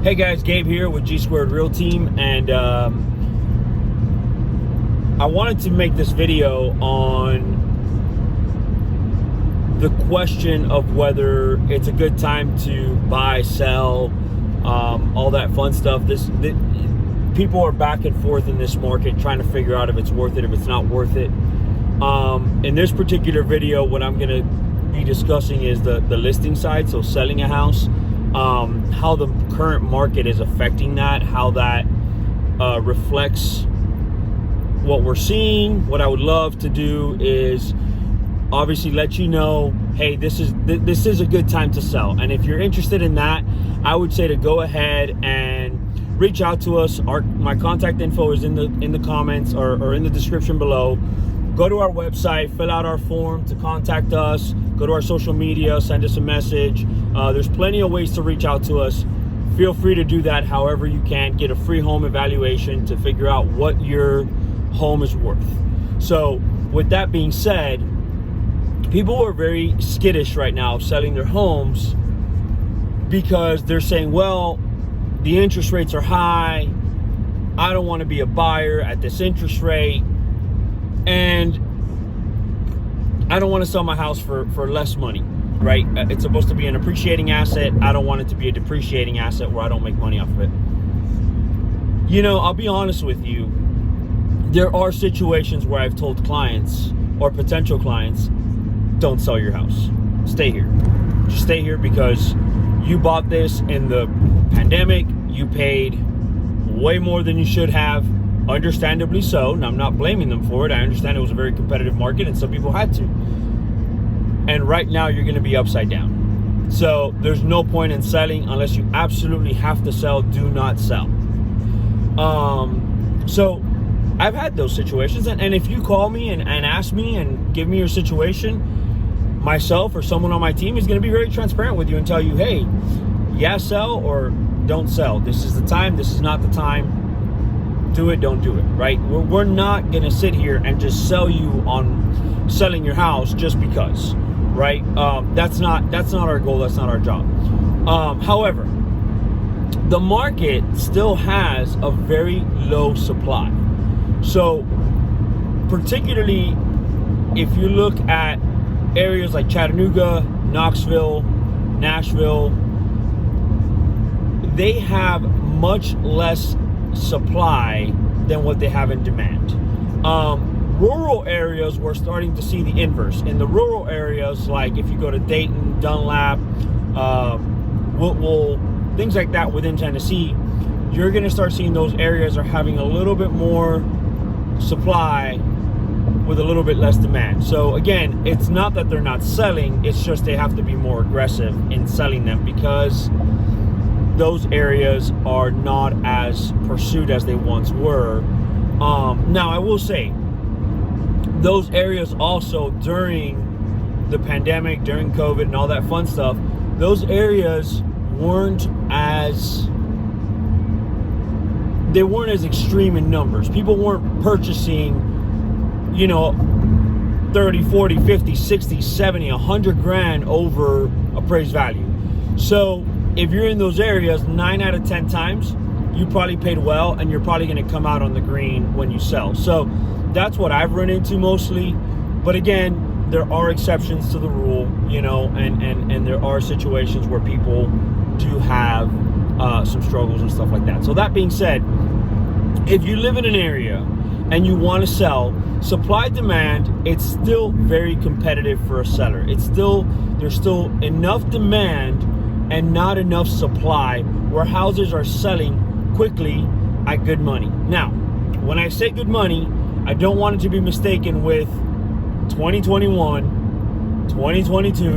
Hey guys, Gabe here with G Squared RealTeam, and I wanted to make this video on the question of whether it's a good time to buy, sell, all that fun stuff. People are back and forth in this market trying to figure out if it's worth it, if it's not worth it. In this particular video, what I'm going to be discussing is the listing side, so selling a house. How the current market is affecting that, how that reflects what we're seeing. What I would love to do is obviously let you know, hey, this is a good time to sell. And if you're interested in that, I would say to go ahead and reach out to us. My contact info is in the comments or in the description below. Go to our website, fill out our form to contact us, go to our social media, send us a message. There's plenty of ways to reach out to us. Feel free to do that however you can. Get a free home evaluation to figure out what your home is worth. So with that being said, people are very skittish right now selling their homes because they're saying, well, the interest rates are high. I don't want to be a buyer at this interest rate. And I don't want to sell my house for less money, right? It's supposed to be an appreciating asset. I don't want it to be a depreciating asset where I don't make money off of it. You know, I'll be honest with you. There are situations where I've told clients or potential clients, don't sell your house. Stay here. Just stay here because you bought this in the pandemic. You paid way more than you should have. Understandably so, and I'm not blaming them for it. I understand it was a very competitive market and some people had to. And right now you're going to be upside down. So there's no point in selling unless you absolutely have to sell. Do not sell. So I've had those situations, and if you call me and ask me and give me your situation, myself or someone on my team is going to be very transparent with you and tell you, hey, yeah, sell or don't sell. This is the time. This is not the time. Do it, don't do it, right? We're not gonna sit here and just sell you on selling your house just because, right? That's not our goal. That's not our job. However, the market still has a very low supply. So particularly if you look at areas like Chattanooga, Knoxville, Nashville, they have much less supply than what they have in demand. Rural areas, we're starting to see the inverse. In the rural areas, like if you go to Dayton, Dunlap, Woodville, things like that within Tennessee, you're going to start seeing those areas are having a little bit more supply with a little bit less demand. So again, it's not that they're not selling, it's just they have to be more aggressive in selling them because those areas are not as pursued as they once were. Now, I will say, those areas also during the pandemic, during COVID and all that fun stuff, those areas weren't as extreme in numbers. People weren't purchasing, 30, 40, 50, 60, 70, 100 grand over appraised value. So if you're in those areas, 9 out of 10 times, you probably paid well and you're probably going to come out on the green when you sell. So that's what I've run into mostly. But again, there are exceptions to the rule, and there are situations where people do have some struggles and stuff like that. So that being said, if you live in an area and you want to sell, supply demand, it's still very competitive for a seller. There's still enough demand and not enough supply where houses are selling quickly at good money. Now, when I say good money, I don't want it to be mistaken with 2021, 2022,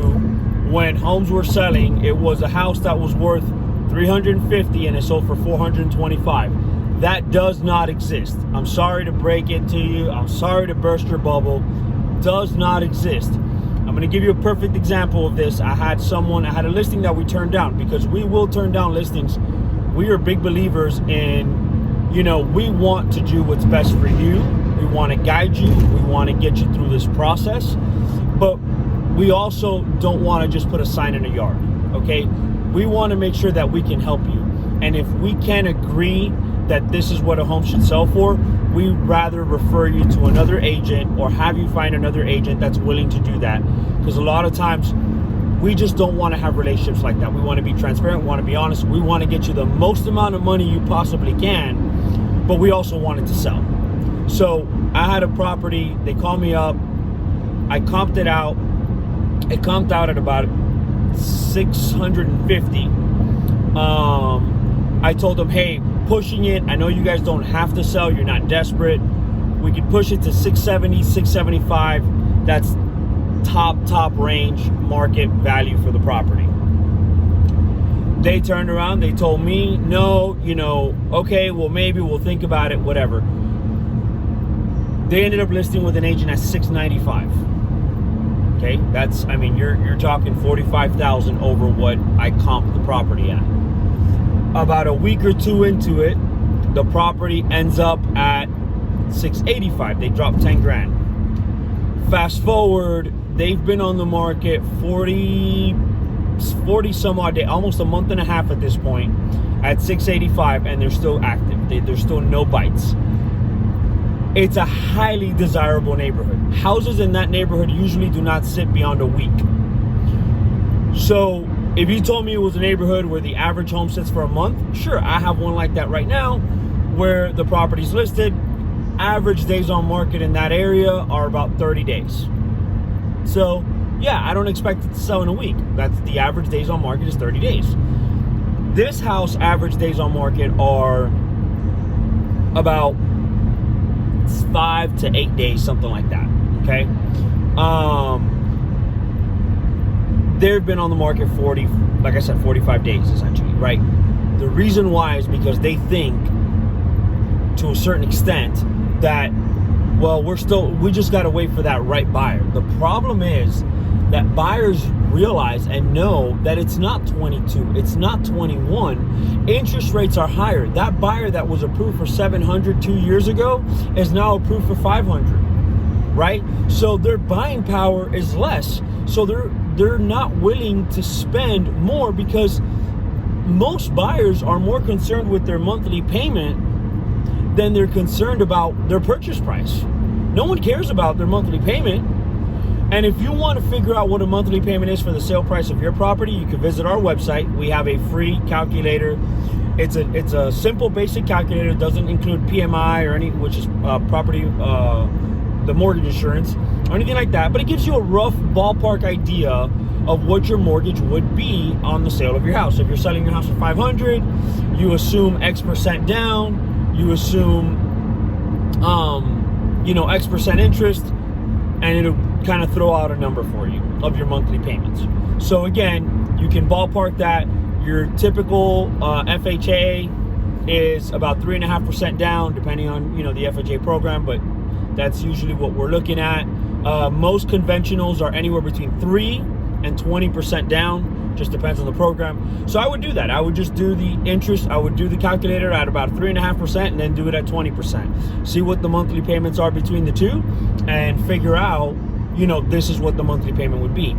when homes were selling. It was a house that was worth $350 and it sold for $425. That does not exist. I'm sorry to break it to you. I'm sorry to burst your bubble. Does not exist. I'm going to give you a perfect example of this. I had a listing that we turned down because we will turn down listings. We are big believers in, we want to do what's best for you. We want to guide you. We want to get you through this process. But we also don't want to just put a sign in a yard, okay? We want to make sure that we can help you. and if we can't agree that this is what a home should sell for, we'd rather refer you to another agent or have you find another agent that's willing to do that. Because a lot of times we just don't want to have relationships like that. We want to be transparent, we want to be honest, we want to get you the most amount of money you possibly can, but we also want it to sell. So I had a property, they called me up, I comped it out. It comped out at about 650. I told them, hey, pushing it, I know you guys don't have to sell, you're not desperate. We could push it to 670, 675. That's top range market value for the property. They turned around, they told me, no, okay, well, maybe we'll think about it, whatever. They ended up listing with an agent at 695. Okay, that's, I mean, you're talking 45,000 over what I comped the property at. About a week or two into it, the property ends up at 685. They dropped 10 grand. Fast forward, they've been on the market 40 some odd days, almost a month and a half at this point, at 685, and they're still active. There's still no bites. It's a highly desirable neighborhood. Houses in that neighborhood usually do not sit beyond a week. So if you told me it was a neighborhood where the average home sits for a month, sure, I have one like that right now where the property's listed. Average days on market in that area are about 30 days. So yeah, I don't expect it to sell in a week. That's the average days on market is 30 days. This house average days on market are about 5 to 8 days, something like that. Okay. They've been on the market 45 days essentially, right? The reason why is because they think to a certain extent that, well, we just got to wait for that right buyer. The problem is that buyers realize and know that it's not 22, it's not 21. Interest rates are higher. That buyer that was approved for 700 2 years ago is now approved for 500, right? So their buying power is less. So they're not willing to spend more because most buyers are more concerned with their monthly payment than they're concerned about their purchase price. No one cares about their monthly payment. And if you want to figure out what a monthly payment is for the sale price of your property, you can visit our website. We have a free calculator. It's a simple, basic calculator. It doesn't include PMI or which is property, the mortgage insurance or anything like that. But it gives you a rough ballpark idea of what your mortgage would be on the sale of your house. If you're selling your house for 500, you assume X percent down. You assume, X percent interest, and it'll kind of throw out a number for you of your monthly payments. So again, you can ballpark that. Your typical FHA is about 3.5% down, depending on the FHA program, but that's usually what we're looking at. Most conventionals are anywhere between 3 and 20% down. Just depends on the program. So I would do that. I would just do the interest. I would do the calculator at about 3.5% and then do it at 20%. See what the monthly payments are between the two and figure out, this is what the monthly payment would be.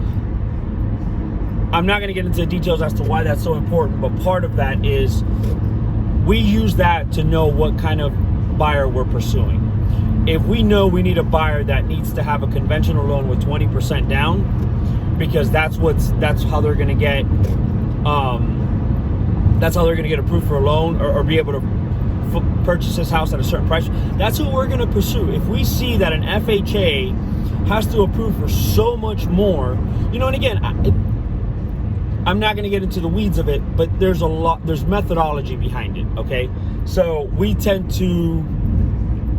I'm not going to get into the details as to why that's so important, but part of that is we use that to know what kind of buyer we're pursuing. If we know we need a buyer that needs to have a conventional loan with 20% down, because that's how they're going to get approved for a loan or be able to purchase this house at a certain price, that's who we're going to pursue. If we see that an FHA has to approve for so much more, and again, I'm not going to get into the weeds of it, but there's methodology behind it. Okay, so we tend to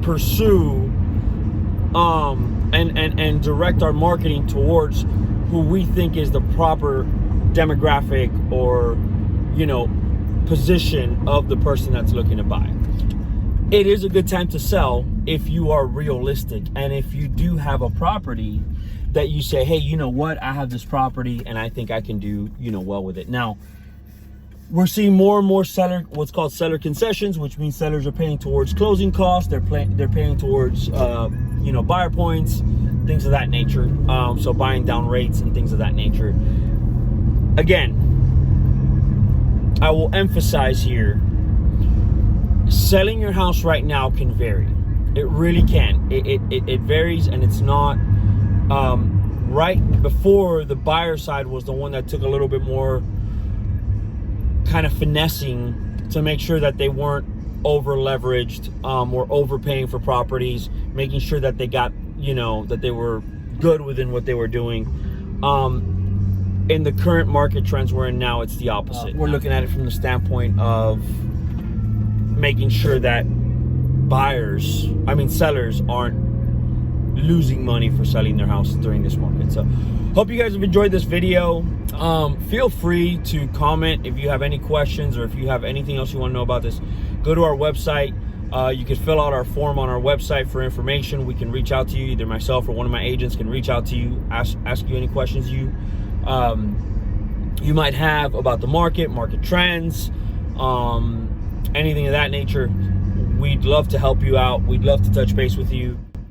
pursue and direct our marketing towards who we think is the proper demographic or position of the person that's looking to buy. It is a good time to sell if you are realistic, and if you do have a property that you say, hey, you know what, I have this property and I think I can do well with it. Now, we're seeing more and more what's called seller concessions, which means sellers are paying towards closing costs. They're paying towards buyer points, things of that nature. So buying down rates and things of that nature. Again, I will emphasize here, selling your house right now can vary. It really can. It varies, and it's not right before. The buyer side was the one that took a little bit more kind of finessing to make sure that they weren't over leveraged or overpaying for properties, making sure that they got, that they were good within what they were doing. In the current market trends we're in now, it's the opposite. We're looking at it from the standpoint of making sure that sellers aren't losing money for selling their house during this market. So hope you guys have enjoyed this video. Feel free to comment if you have any questions, or if you have anything else you want to know about this. Go to our website. You can fill out our form on our website for information. We can reach out to you. Either myself or one of my agents can reach out to you, ask you any questions you might have about the market trends, anything of that nature. We'd love to help you out. We'd love to touch base with you.